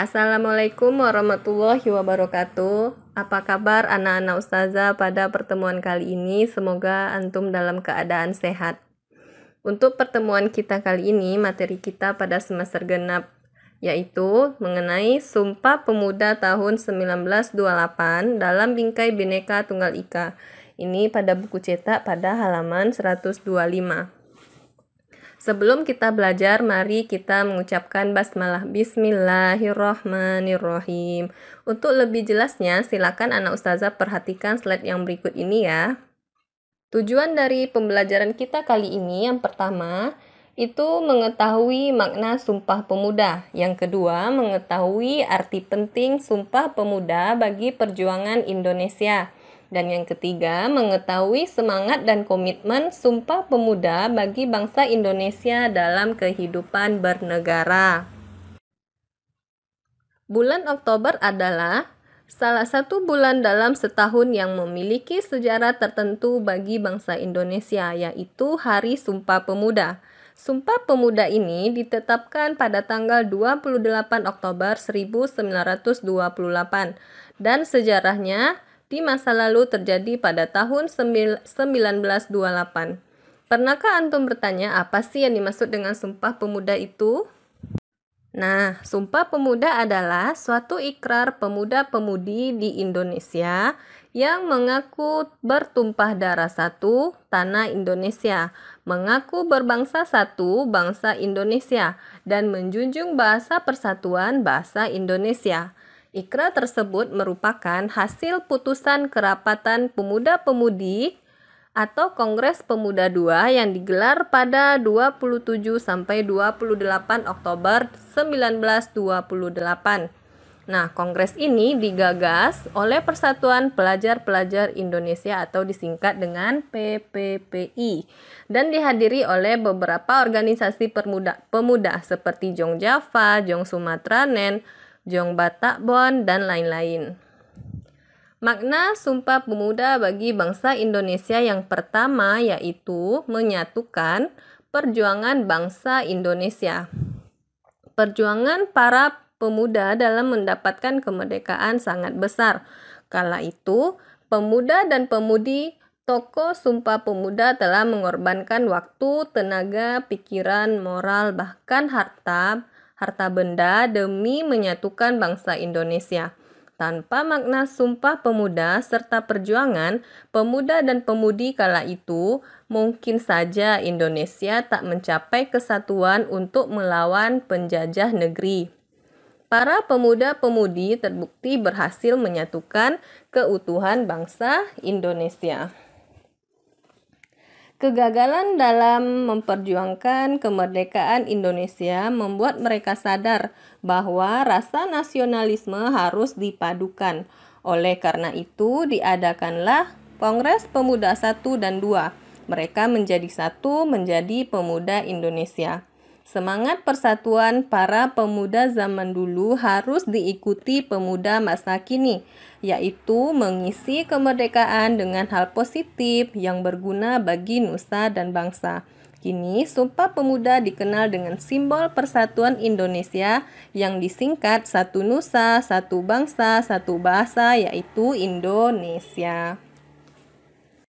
Assalamualaikum warahmatullahi wabarakatuh. Apa kabar anak-anak ustazah pada pertemuan kali ini? Semoga antum dalam keadaan sehat. Untuk pertemuan kita kali ini, materi kita pada semester genap yaitu mengenai Sumpah Pemuda tahun 1928 dalam bingkai Bhinneka Tunggal Ika. Ini pada buku cetak pada halaman 125. Sebelum kita belajar, mari kita mengucapkan basmalah. Bismillahirrohmanirrohim. Untuk lebih jelasnya, silakan anak ustazah perhatikan slide yang berikut ini ya. Tujuan dari pembelajaran kita kali ini yang pertama, itu mengetahui makna Sumpah Pemuda. Yang kedua, mengetahui arti penting Sumpah Pemuda bagi perjuangan Indonesia. Dan yang ketiga, mengetahui semangat dan komitmen Sumpah Pemuda bagi bangsa Indonesia dalam kehidupan bernegara. Bulan Oktober adalah salah satu bulan dalam setahun yang memiliki sejarah tertentu bagi bangsa Indonesia, yaitu Hari Sumpah Pemuda. Sumpah Pemuda ini ditetapkan pada tanggal 28 Oktober 1928 dan sejarahnya di masa lalu terjadi pada tahun 1928. Pernahkah antum bertanya apa sih yang dimaksud dengan Sumpah Pemuda itu? Nah, Sumpah Pemuda adalah suatu ikrar pemuda-pemudi di Indonesia yang mengaku bertumpah darah satu, tanah Indonesia, mengaku berbangsa satu, bangsa Indonesia, dan menjunjung bahasa persatuan bahasa Indonesia. Ikrar tersebut merupakan hasil putusan Kerapatan Pemuda-Pemudi atau Kongres Pemuda II yang digelar pada 27 sampai 28 Oktober 1928. Nah, kongres ini digagas oleh Persatuan Pelajar-Pelajar Indonesia atau disingkat dengan PPPI dan dihadiri oleh beberapa organisasi pemuda seperti Jong Java, Jong Sumatera Nen, Jong Batakbon, dan lain-lain. Makna Sumpah Pemuda bagi bangsa Indonesia yang pertama yaitu menyatukan perjuangan bangsa Indonesia. Perjuangan para pemuda dalam mendapatkan kemerdekaan sangat besar. Kala itu, pemuda dan pemudi tokoh Sumpah Pemuda telah mengorbankan waktu, tenaga, pikiran, moral, bahkan harta benda demi menyatukan bangsa Indonesia. Tanpa makna Sumpah Pemuda serta perjuangan pemuda dan pemudi kala itu, mungkin saja Indonesia tak mencapai kesatuan untuk melawan penjajah negeri. Para pemuda-pemudi terbukti berhasil menyatukan keutuhan bangsa Indonesia. Kegagalan dalam memperjuangkan kemerdekaan Indonesia membuat mereka sadar bahwa rasa nasionalisme harus dipadukan. Oleh karena itu, diadakanlah Kongres Pemuda I dan II. Mereka menjadi satu, menjadi pemuda Indonesia. Semangat persatuan para pemuda zaman dulu harus diikuti pemuda masa kini, yaitu mengisi kemerdekaan dengan hal positif yang berguna bagi nusa dan bangsa. Kini, Sumpah Pemuda dikenal dengan simbol persatuan Indonesia yang disingkat satu nusa, satu bangsa, satu bahasa, yaitu Indonesia.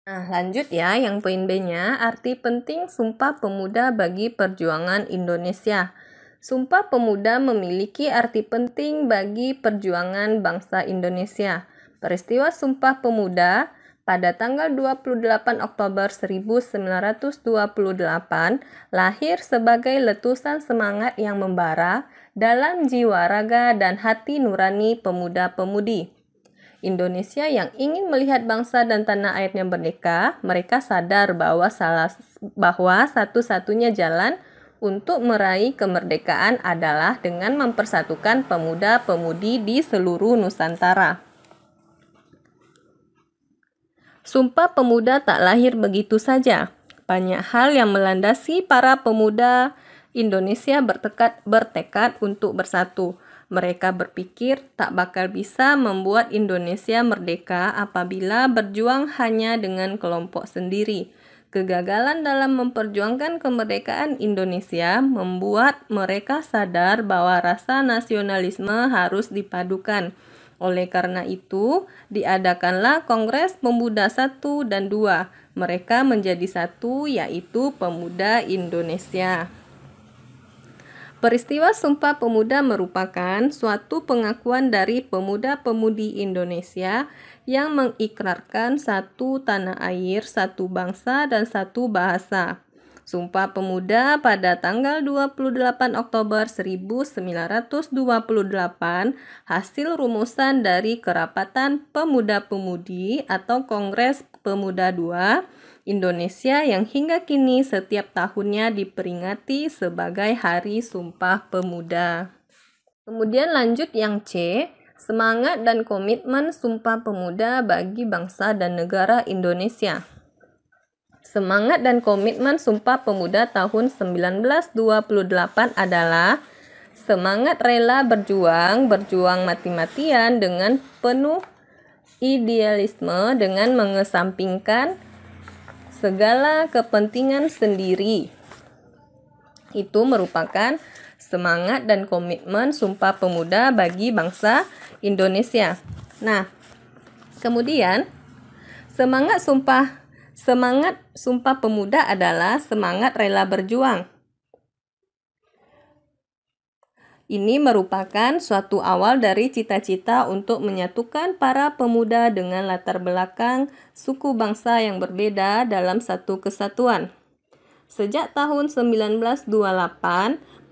Nah, lanjut ya, yang poin B-nya, arti penting Sumpah Pemuda bagi perjuangan Indonesia. Sumpah Pemuda memiliki arti penting bagi perjuangan bangsa Indonesia. Peristiwa Sumpah Pemuda pada tanggal 28 Oktober 1928 lahir sebagai letusan semangat yang membara dalam jiwa raga dan hati nurani pemuda-pemudi Indonesia yang ingin melihat bangsa dan tanah airnya merdeka. Mereka sadar bahwa satu-satunya jalan untuk meraih kemerdekaan adalah dengan mempersatukan pemuda-pemudi di seluruh Nusantara. Sumpah Pemuda tak lahir begitu saja. Banyak hal yang melandasi para pemuda Indonesia bertekad untuk bersatu. Mereka berpikir tak bakal bisa membuat Indonesia merdeka apabila berjuang hanya dengan kelompok sendiri. Kegagalan dalam memperjuangkan kemerdekaan Indonesia membuat mereka sadar bahwa rasa nasionalisme harus dipadukan. Oleh karena itu, diadakanlah Kongres Pemuda 1 dan 2. Mereka menjadi satu, yaitu Pemuda Indonesia. Peristiwa Sumpah Pemuda merupakan suatu pengakuan dari pemuda-pemudi Indonesia yang mengikrarkan satu tanah air, satu bangsa, dan satu bahasa. Sumpah Pemuda pada tanggal 28 Oktober 1928 hasil rumusan dari Kerapatan Pemuda-Pemudi atau Kongres Pemuda II Indonesia yang hingga kini setiap tahunnya diperingati sebagai Hari Sumpah Pemuda. Kemudian lanjut yang C, semangat dan komitmen Sumpah Pemuda bagi bangsa dan negara Indonesia. Semangat dan komitmen Sumpah Pemuda tahun 1928 adalah semangat rela berjuang mati-matian dengan penuh idealisme dengan mengesampingkan segala kepentingan sendiri. Itu merupakan semangat dan komitmen Sumpah Pemuda bagi bangsa Indonesia. Nah, kemudian semangat Sumpah Pemuda adalah semangat rela berjuang. Ini merupakan suatu awal dari cita-cita untuk menyatukan para pemuda dengan latar belakang suku bangsa yang berbeda dalam satu kesatuan. Sejak tahun 1928,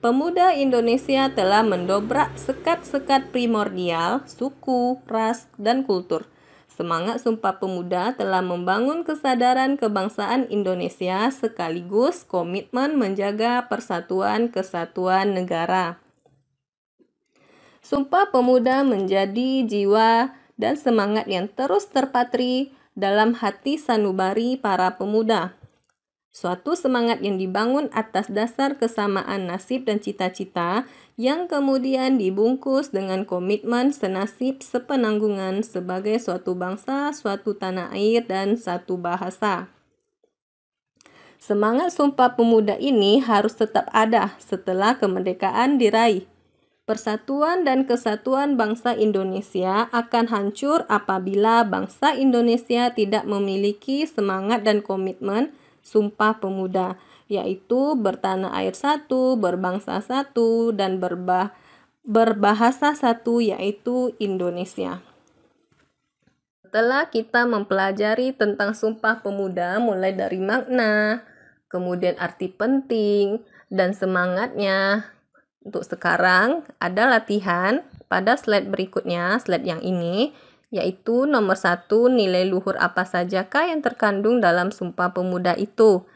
pemuda Indonesia telah mendobrak sekat-sekat primordial, suku, ras, dan kultur. Semangat Sumpah Pemuda telah membangun kesadaran kebangsaan Indonesia sekaligus komitmen menjaga persatuan kesatuan negara. Sumpah Pemuda menjadi jiwa dan semangat yang terus terpatri dalam hati sanubari para pemuda. Suatu semangat yang dibangun atas dasar kesamaan nasib dan cita-cita yang kemudian dibungkus dengan komitmen senasib sepenanggungan sebagai suatu bangsa, suatu tanah air, dan satu bahasa. Semangat Sumpah Pemuda ini harus tetap ada setelah kemerdekaan diraih. Persatuan dan kesatuan bangsa Indonesia akan hancur apabila bangsa Indonesia tidak memiliki semangat dan komitmen Sumpah Pemuda, yaitu bertanah air satu, berbangsa satu, dan berbahasa satu, yaitu Indonesia. Setelah kita mempelajari tentang Sumpah Pemuda mulai dari makna, kemudian arti penting, dan semangatnya, untuk sekarang ada latihan pada slide berikutnya, slide yang ini, yaitu nomor 1, nilai luhur apa sajakah yang terkandung dalam Sumpah Pemuda itu.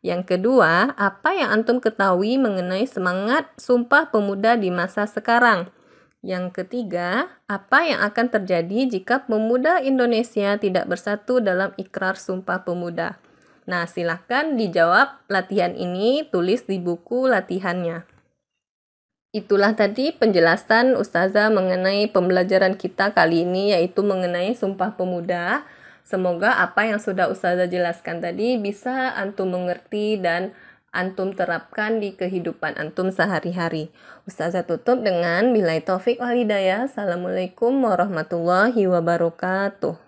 Yang kedua, apa yang antum ketahui mengenai semangat Sumpah Pemuda di masa sekarang. Yang ketiga, apa yang akan terjadi jika pemuda Indonesia tidak bersatu dalam ikrar Sumpah Pemuda. Nah, silahkan dijawab latihan ini, tulis di buku latihannya. Itulah tadi penjelasan Ustazah mengenai pembelajaran kita kali ini, yaitu mengenai Sumpah Pemuda. Semoga apa yang sudah Ustazah jelaskan tadi bisa antum mengerti dan antum terapkan di kehidupan antum sehari-hari. Ustazah tutup dengan billahi taufik wal hidayah. Assalamualaikum warahmatullahi wabarakatuh.